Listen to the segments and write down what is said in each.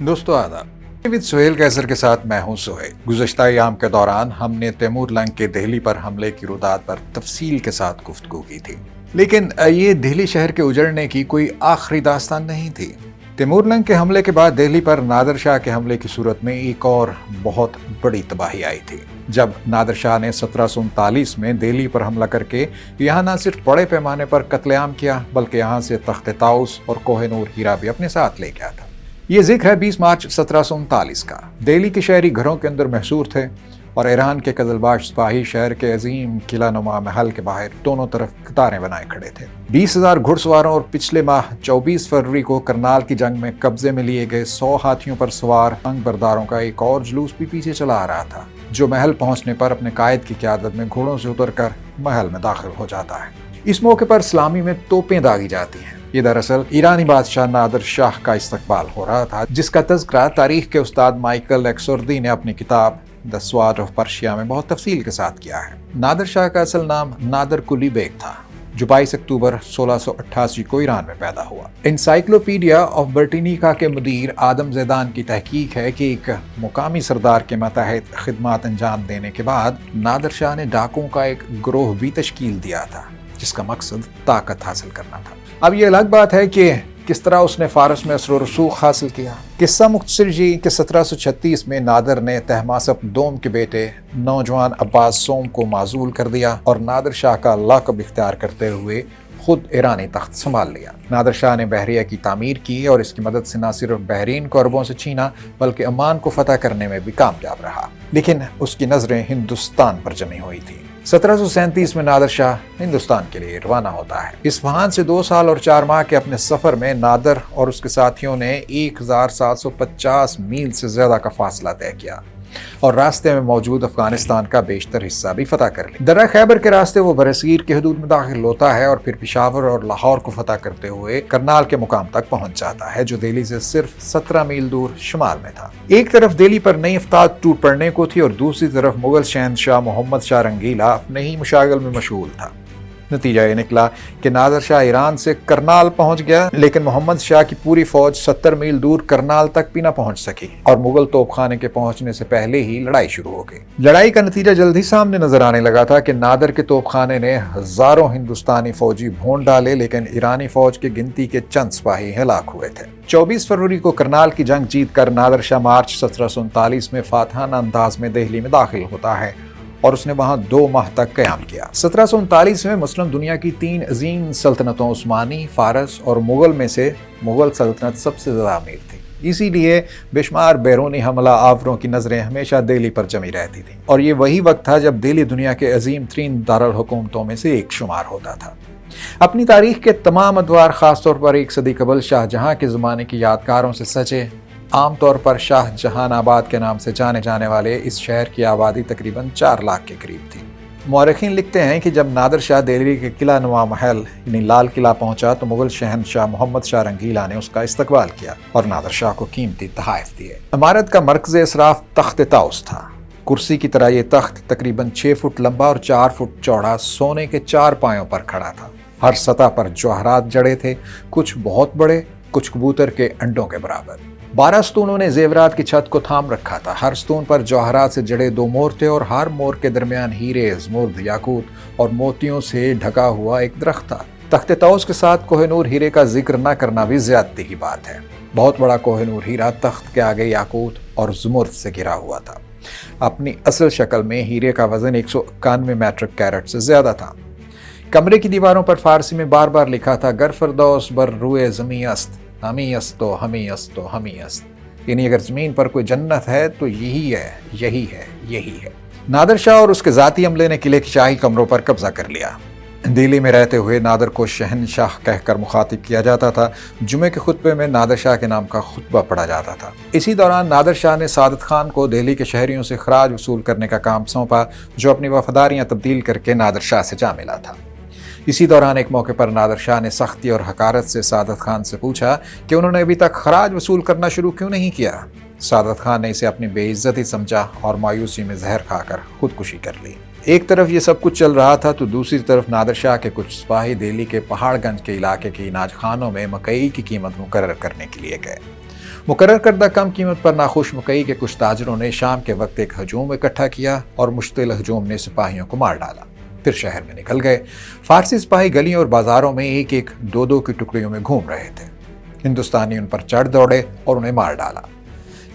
दोस्तों आदाब। विद सुहेल कैसर के साथ मैं हूं सुहेल। गुज़श्ता अय्याम के दौरान हमने तैमूर लंग के दिल्ली पर हमले की रुदात पर तफसील के साथ गुफ्तगू की थी, लेकिन ये दिल्ली शहर के उजड़ने की कोई आखिरी दास्तान नहीं थी। तैमूर लंग के हमले के बाद दिल्ली पर नादिर शाह के हमले की सूरत में एक और बहुत बड़ी तबाही आई थी, जब नादिर शाह ने 1739 में दिल्ली पर हमला करके यहाँ न सिर्फ बड़े पैमाने पर कत्लेआम किया, बल्कि यहाँ से तख्त ताउस और कोह-ए-नूर हीरा भी अपने साथ ले गया था। ये जिक्र है 20 मार्च 1739 का। दिल्ली के शहरी घरों के अंदर महसूर थे और ईरान के कज़लबाज सिपाही शहर के अजीम किला नुमा महल के बाहर दोनों तरफ कतारें बनाए खड़े थे। 20,000 घुड़सवारों और पिछले माह 24 फरवरी को करनाल की जंग में कब्जे में लिए गए 100 हाथियों पर सवार अंग बरदारों का एक और जुलूस भी पीछे चला आ रहा था, जो महल पहुंचने पर अपने कायद की क़यादत में घोड़ों से उतरकर महल में दाखिल हो जाता है। इस मौके पर सलामी में तोपें दागी जाती हैं। ये दरअसल ईरानी बादशाह नादिर शाह का इस्तकबाल हो रहा था, जिसका तज़किरा तारीख के उस्ताद माइकल एक्सवर्दी ने अपनी किताब द स्वार्ड ऑफ पर्शिया में बहुत तफसील के साथ किया है। नादिर शाह का असल नाम नादिर कुली बेग था, जो 22 अक्टूबर 1688 को ईरान में पैदा हुआ। एनसाइक्लोपीडिया ऑफ ब्रिटानिका के मुदीर आदम ज़ैदान की तहकीक है कि एक मुकामी सरदार के मतहत खिदमत अंजाम देने के बाद नादिर शाह ने डाकुओं का एक गिरोह भी तश्कील दिया था, जिसका मकसद ताकत हासिल करना था। अब ये अलग बात है कि किस तरह उसने फारस में असर व रसूख हासिल किया। किस्सा मुख्तसर जी कि 1736 में नादिर ने तहमासप दोम के बेटे नौजवान अब्बास सोम को माजूल कर दिया और नादिर शाह का लक़ब इख्तियार करते हुए खुद ईरानी तख्त संभाल लिया। नादिर शाह ने बहरिया की तामीर की और इसकी मदद से न सिर्फ बहरीन को अरबों से छीना, बल्कि अमान को फतह करने में भी कामयाब रहा। लेकिन उसकी नजरें हिंदुस्तान पर जमी हुई थी। 1737 में नादिर शाह हिंदुस्तान के लिए रवाना होता है। इस्फहान से 2 साल और 4 माह के अपने सफर में नादिर और उसके साथियों ने 1750 मील से ज्यादा का फासला तय किया और रास्ते में मौजूद अफगानिस्तान का बेशतर हिस्सा भी फतह कर लिया। दर्रा खैबर के रास्ते वो बरसीर की हदूद में दाखिल होता है और फिर पेशावर और लाहौर को फतह करते हुए करनाल के मुकाम तक पहुंच जाता है, जो दिल्ली से सिर्फ 17 मील दूर शुमाल में था। एक तरफ दिल्ली पर नई अफ्ताब टूट पड़ने को थी और दूसरी तरफ मुगल शहनशाह मोहम्मद शाह रंगीला अपने ही मुशागल में मशगूल था। नतीजा ये निकला कि नादिर शाह ईरान से करनाल पहुंच गया, लेकिन मोहम्मद शाह की पूरी फौज 70 मील दूर करनाल तक भी न पहुंच सकी और मुगल तोपखाने के पहुंचने से पहले ही लड़ाई शुरू हो गई। लड़ाई का नतीजा जल्द ही सामने नजर आने लगा था कि नादिर के तोपखाने ने हजारों हिंदुस्तानी फौजी भून डाले, लेकिन ईरानी फौज की गिनती के चंद सिपाही हलाक हुए थे। 24 फरवरी को करनाल की जंग जीत कर नादिर शाह मार्च 1739 में फातहाना अंदाज में दिल्ली में दाखिल होता है और उसने वहां 2 माह तक कयाम किया। 1739 में मुस्लिम दुनिया की 3 अजीम सल्तनतों उस्मानी, फारस और मुगल में से मुगल सल्तनत सबसे ज्यादा अमीर थी। इसीलिए बेशुमार बैरूनी हमला आवरों की नजरें हमेशा दिल्ली पर जमी रहती थी और ये वही वक्त था जब दिल्ली दुनिया के अजीम तरीन दारुल हुकूमतों में से एक शुमार होता था। अपनी तारीख के तमाम अदवार, खासतौर पर 1 सदी कबल शाहजहां के ज़माने की यादगारों से सचे, आमतौर पर शाह जहानाबाद के नाम से जाने जाने वाले इस शहर की आबादी तकरीबन 4 लाख के करीब थी। मौरखीन लिखते हैं कि जब नादिर शाह दिल्ली के किला नुमा महल यानी लाल किला पहुंचा तो मुगल शहनशाह मोहम्मद शाह रंगीला ने उसका इस्तकबाल किया और नादिर शाह को कीमती तोहफे दिए। इमारत का मरकज़ इसराफ तख्त ताउस था। कुर्सी की तरह ये तख्त तकरीबन 6 फुट लंबा और 4 फुट चौड़ा सोने के 4 पायों पर खड़ा था। हर सतह पर जवाहरात जड़े थे, कुछ बहुत बड़े, कुछ कबूतर के अंडों के बराबर। 12 स्तूनों ने जेवरात की छत को थाम रखा था। हर स्तून पर जवाहरात से जड़े 2 मोर थे और हर मोर के दरमियान हीरे, ज़मुर्द, याकूत और मोतियों से ढका हुआ एक दरख्त था। तख्त ताउस के साथ कोह-ए-नूर हीरे का जिक्र न करना भी ज्यादती की बात है। बहुत बड़ा कोह-ए-नूर हीरा तख्त के आगे याकूत और ज़मुर्द से घिरा हुआ था। अपनी असल शक्ल में हीरे का वजन 191 मैट्रिक कैरेट से ज्यादा था। कमरे की दीवारों पर फारसी में बार बार लिखा था, गर फरदौस बर रुए ज़मी अस्त, हमी अस्तो हमी अस्तो हमी अस्त, यानी अगर जमीन पर कोई जन्नत है तो यही है, यही है, यही है। नादिर शाह और उसके जाती अमले ने किले के शाही कमरों पर कब्जा कर लिया। दिल्ली में रहते हुए नादिर को शहनशाह कहकर मुखातिब किया जाता था। जुमे के खुतबे में नादिर शाह के नाम का खुतबा पढ़ा जाता था। इसी दौरान नादिर शाह ने सादत खान को दिल्ली के शहरियों से खराज वसूल करने का काम सौंपा, जो अपनी वफादारियां तब्दील करके नादिर शाह से जा मिला था। इसी दौरान एक मौके पर नादिर शाह ने सख्ती और हकारत से सादत खान से पूछा कि उन्होंने अभी तक खराज वसूल करना शुरू क्यों नहीं किया। सादत खान ने इसे अपनी बेइज्जती समझा और मायूसी में जहर खाकर खुदकुशी कर ली। एक तरफ ये सब कुछ चल रहा था तो दूसरी तरफ नादिर शाह के कुछ सिपाही दिल्ली के पहाड़गंज के इलाके के इनाज खानों में मकई की कीमत मुकर्रर करने के लिए गए। मुकर्रर करदा कम कीमत पर नाखुश मकई के कुछ ताजरों ने शाम के वक्त एक हजूम इकट्ठा किया और मुश्तिल हजूम ने सिपाहियों को मार डाला। फिर शहर में निकल गए। फारसी सिपाही गलियों और बाजारों में एक एक दो दो की टुकड़ियों में घूम रहे थे। हिंदुस्तानी उन पर चढ़ दौड़े और उन्हें मार डाला।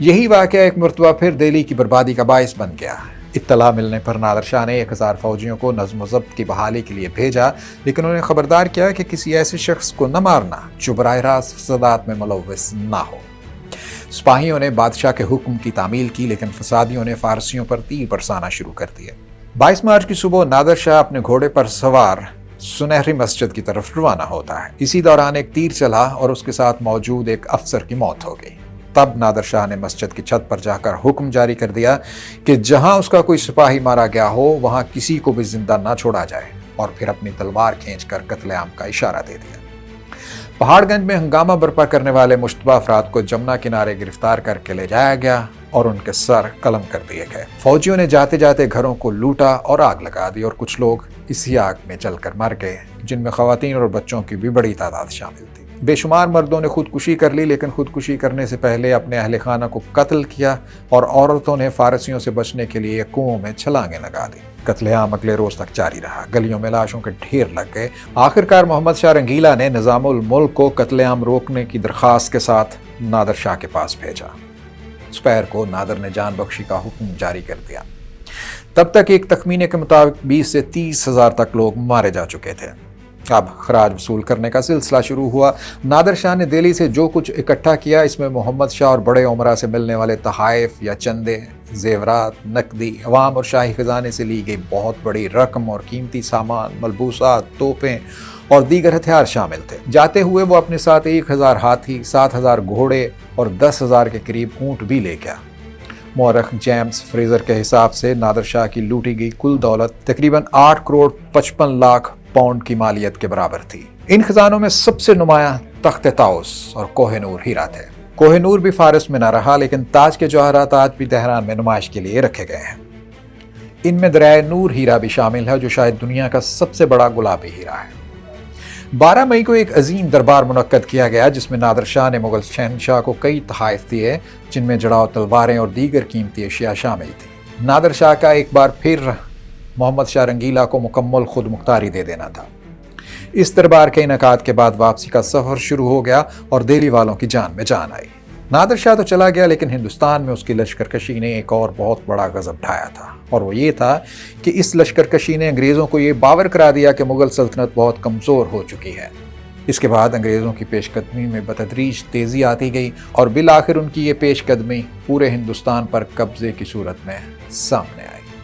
यही वाकया एक मरतबा फिर दिल्ली की बर्बादी का बाइस बन गया। इत्तला मिलने पर नादर शाह ने 1000 फौजियों को नज़्म ज़ब्त की बहाली के लिए भेजा, लेकिन उन्हें खबरदार किया कि किसी ऐसे शख्स को न मारना जो बराह रास्त फसादात में मुलव्वस ना हो। सिपाहियों ने बादशाह के हुक्म की तामील की, लेकिन फसादियों ने फारसियों पर तीर बरसाना शुरू कर दिए। 22 मार्च की सुबह नादर शाह अपने घोड़े पर सवार सुनहरी मस्जिद की तरफ रवाना होता है। इसी दौरान एक तीर चला और उसके साथ मौजूद एक अफसर की मौत हो गई। तब नादर शाह ने मस्जिद की छत पर जाकर हुक्म जारी कर दिया कि जहां उसका कोई सिपाही मारा गया हो वहां किसी को भी जिंदा न छोड़ा जाए, और फिर अपनी तलवार खींचकर कत्लेआम का इशारा दे दिया। पहाड़गंज में हंगामा बर्पा करने वाले मुश्तबा अफराद को जमुना किनारे गिरफ्तार करके ले जाया गया और उनके सर कलम कर दिए गए। फौजियों ने जाते जाते घरों को लूटा और आग लगा दी, और कुछ लोग इसी आग में जलकर मर गए, जिनमें खवातीन और बच्चों की भी बड़ी तादाद शामिल थी। बेशुमार मर्दों ने खुदकुशी कर ली, लेकिन खुदकुशी करने से पहले अपने अहले खाना को कत्ल किया, और औरतों ने फारसियों से बचने के लिए कुओं में छलांगे लगा दी। कत्लेआम अगले रोज तक जारी रहा। गलियों में लाशों के ढेर लग गए। आखिरकार मोहम्मद शाह रंगीला ने निज़ामुल मुल्क को कत्लेआम रोकने की दरख्वास्त के साथ नादर शाह के पास भेजा। दोपहर को नादर ने जान बख्शी का हुक्म जारी कर दिया। तब तक एक तखमीने के मुताबिक 20 से 30 हजार तक लोग मारे जा चुके थे। अब खराज वसूल करने का सिलसिला शुरू हुआ। नादर शाह ने दिल्ली से जो कुछ इकट्ठा किया, इसमें मोहम्मद शाह और बड़े उमरा से मिलने वाले तहाइफ या चंदे, जेवरात, नकदी, अवाम और शाही खजाने से ली गई बहुत बड़ी रकम और कीमती सामान, मलबूसात, तोपें और दीगर हथियार शामिल थे। जाते हुए वो अपने साथ 1000 हाथी, 7000 घोड़े और 10,000 के करीब ऊँट भी ले गया। मौरख जेम्स फ्रेजर के हिसाब से नादर शाह की लूटी गई कुल दौलत तकरीबन 8 करोड़ 55 लाख पाउंड की मालियत के बराबर थी। इन खजानों में सबसे नुमाया तख्त ताउस और कोहिनूर हीरा थे। कोहिनूर भी फारस में न रहा, लेकिन ताज के जवाहरात आज भी तेहरान में नुमाइश के लिए रखे गए हैं। इनमें दरियाए नूर हीरा भी शामिल है, जो शायद दुनिया का सबसे बड़ा गुलाबी हीरा है। 12 मई को एक अजीम दरबार मुनक्कद किया गया, जिसमें नादर शाह ने मुगल शहनशाह को कई तोहफे दिए, जिनमें जड़ाव तलवारें और दीगर कीमती अशिया शामिल थी। नादर शाह का एक बार फिर मोहम्मद शाह रंगीला को मुकम्मल खुद मुख्तारी दे देना था। इस दरबार के इनकाद के बाद वापसी का सफर शुरू हो गया और दिल्ली वालों की जान में जान आई। नादर शाह तो चला गया, लेकिन हिंदुस्तान में उसकी लश्करकशी ने एक और बहुत बड़ा गजब ढाया था, और वो ये था कि इस लश्करकशी ने अंग्रेज़ों को ये बावर करा दिया कि मुगल सल्तनत बहुत कमज़ोर हो चुकी है। इसके बाद अंग्रेज़ों की पेशकदमी में बतदरीज तेज़ी आती गई, और बिल आखिर उनकी ये पेशकदमी पूरे हिंदुस्तान पर कब्जे की सूरत में सामने आई।